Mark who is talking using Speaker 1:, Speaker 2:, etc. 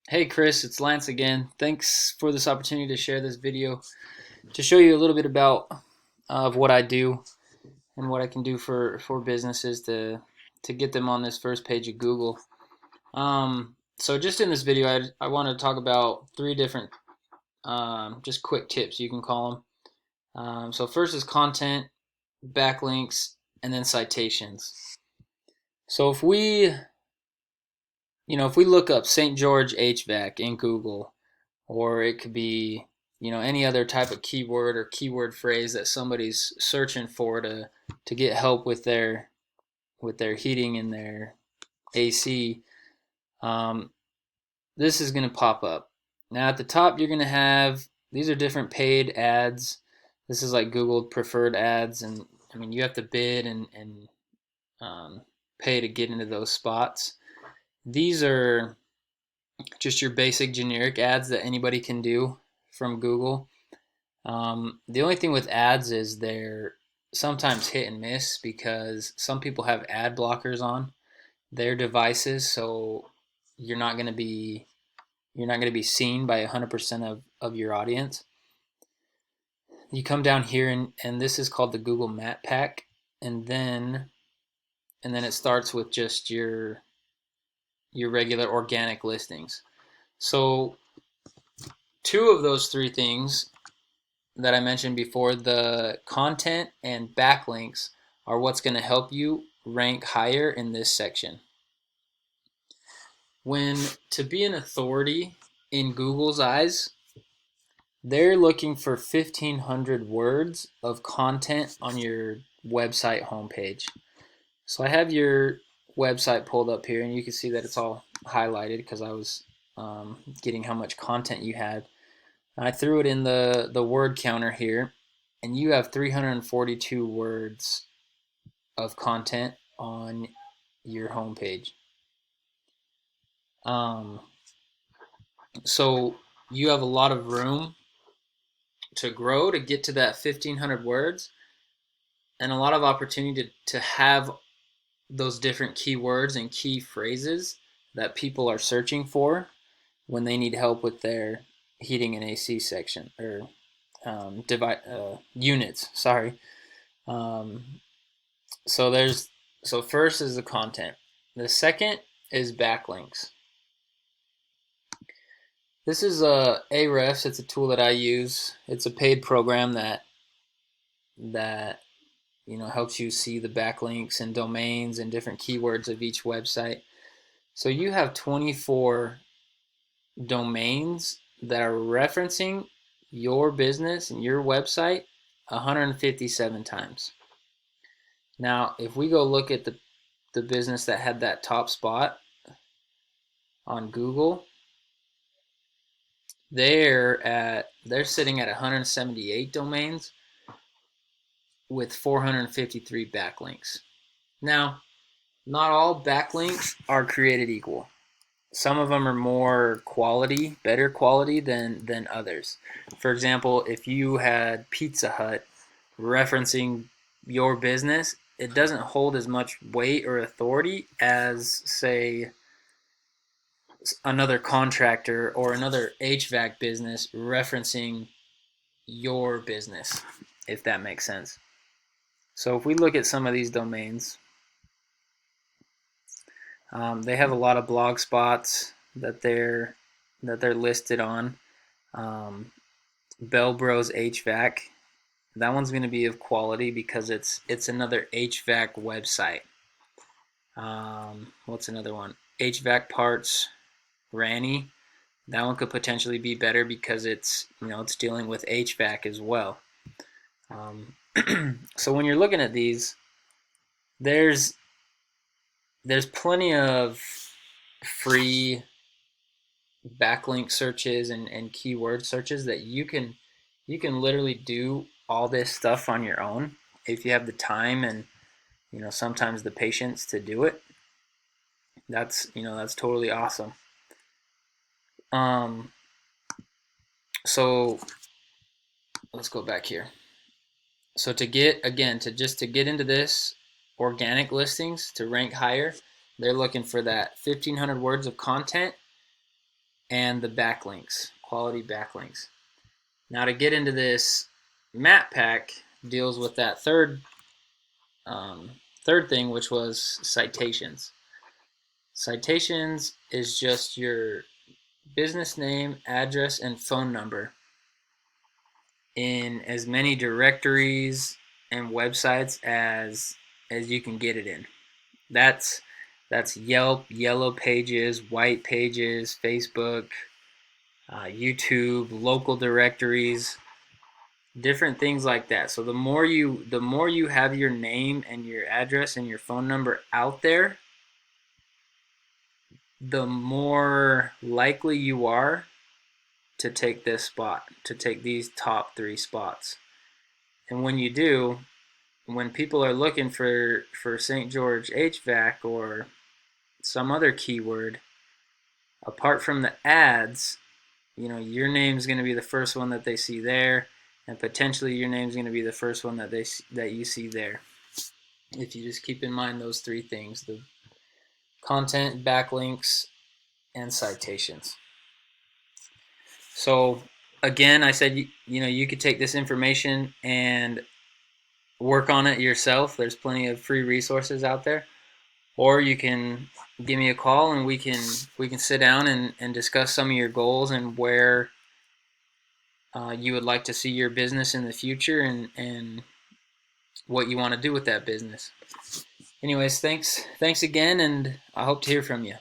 Speaker 1: Hey Chris, it's Lance again. Thanks for this opportunity to share this video to show you a little bit about of what I do and what I can do for businesses to get them on this first page of Google. So just in this video, I want to talk about three different just quick tips you can call them. So first is content, backlinks, and then citations. So if we look up St. George HVAC in Google, or it could be any other type of keyword or keyword phrase that somebody's searching for to get help with their heating and their AC. um, this is going to pop up. Now at the top you're going to have, these are different paid ads. This is like Google preferred ads, and I mean you have to bid and um, pay to get into those spots. These are just your basic generic ads that anybody can do from Google. The only thing with ads is they're sometimes hit and miss because some people have ad blockers on their devices, so you're not going to be you're not going to be seen by 100% of your audience. You come down here and this is called the Google Map Pack, and then it starts with just your regular organic listings. So two of those three things that I mentioned before, the content and backlinks, are what's going to help you rank higher in this section. When to be an authority in Google's eyes, they're looking for 1,500 words of content on your website homepage. So I have your website pulled up here, and you can see that it's all highlighted because I was getting how much content you had. I threw it in the word counter here, and you have 342 words of content on your homepage. Um, so you have a lot of room to grow to get to that 1,500 words, and a lot of opportunity to have those different keywords and key phrases that people are searching for when they need help with their heating and AC section, or units. Sorry. Um, so first is the content. The second is backlinks. This is Ahrefs. It's a tool that I use. It's a paid program that helps you see the backlinks and domains and different keywords of each website. So you have 24 domains that are referencing your business and your website 157 times. Now, if we go look at the business that had that top spot on Google, they're sitting at 178 domains with 453 backlinks. Now, not all backlinks are created equal. Some of them are more quality, better quality than others. For example, if you had Pizza Hut referencing your business, it doesn't hold as much weight or authority as, say, another contractor or another HVAC business referencing your business, if that makes sense. So if we look at some of these domains, they have a lot of blog spots that they're listed on. Bell Bros HVAC, that one's going to be of quality because it's another HVAC website. What's another one? HVAC Parts Ranny. That one could potentially be better because it's dealing with HVAC as well. So when you're looking at these, there's plenty of free backlink searches and keyword searches that you can literally do all this stuff on your own if you have the time and sometimes the patience to do it. That's totally awesome. Um, so let's go back here. So to get into this organic listings to rank higher, they're looking for that 1,500 words of content and the backlinks, quality backlinks. Now to get into this, map pack deals with that third thing, which was citations. Citations is just your business name, address, and phone number in as many directories and websites as you can get it in. That's Yelp, Yellow Pages, White Pages, Facebook, YouTube, local directories, different things like that. So the more you have your name and your address and your phone number out there, the more likely you are to take this spot, to take these top 3 spots. And when you do, when people are looking for St. George HVAC or some other keyword, apart from the ads, your name's going to be the first one that they see there, and potentially your name's going to be the first one that you see there. If you just keep in mind those 3 things: the content, backlinks, and citations. So again, I said you could take this information and work on it yourself. There's plenty of free resources out there. Or you can give me a call and we can sit down and discuss some of your goals and where you would like to see your business in the future, and what you want to do with that business. Anyways, thanks again, and I hope to hear from you.